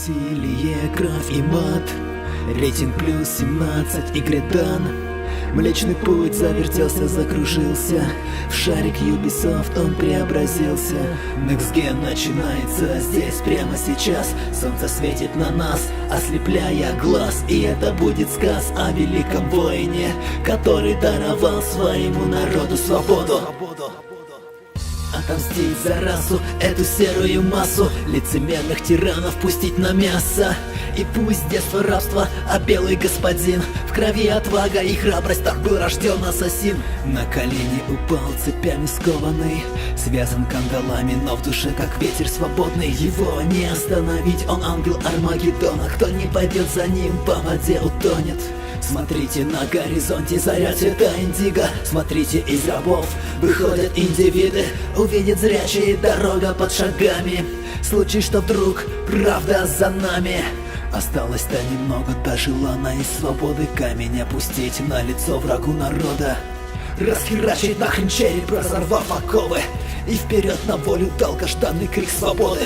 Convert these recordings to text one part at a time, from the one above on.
Насилие, кровь и мат. Рейтинг плюс 17, игре дан. Млечный путь завертелся, закружился. В шарик Ubisoft он преобразился. Next Gen начинается здесь, прямо сейчас. Солнце светит на нас, ослепляя глаз. И это будет сказ о великом воине, который даровал своему народу свободу. Отомстить за расу, эту серую массу лицемерных тиранов пустить на мясо. И пусть детство рабство, а белый господин в крови отвага и храбрость, так был рожден ассасин. На колени упал, цепями скованный, связан кандалами, но в душе как ветер свободный. Его не остановить, он ангел Армагеддона. Кто не пойдет за ним, по воде утонет. Смотрите, на горизонте заря цвета индиго. Смотрите, из рабов выходят индивиды. Увидят зрячие, дорога под шагами. Случай, что вдруг правда за нами. Осталось-то немного до желанной свободы. Камень опустить на лицо врагу народа. Расхерачить нахрен череп, разорвав оковы. И вперед на волю долгожданный крик свободы.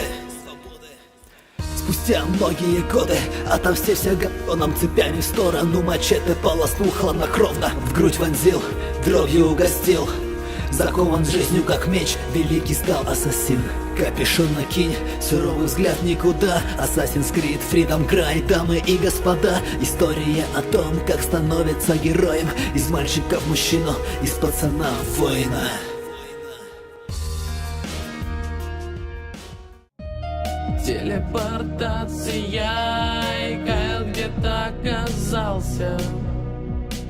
Спустя многие годы отомстился говном цепями в сторону. Мачете полоснул хладнокровно, в грудь вонзил, дробью угостил. Закован жизнью как меч, великий стал ассасин. Капюшон накинь, суровый взгляд никуда. Assassin's Creed, Freedom Cry, дамы и господа. История о том, как становится героем. Из мальчика в мужчину, из пацана в воина. Телепортация, и Кайл где-то оказался.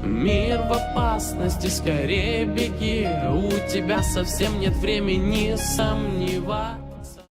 Мир в опасности, скорее беги. У тебя совсем нет времени, сомневаюсь.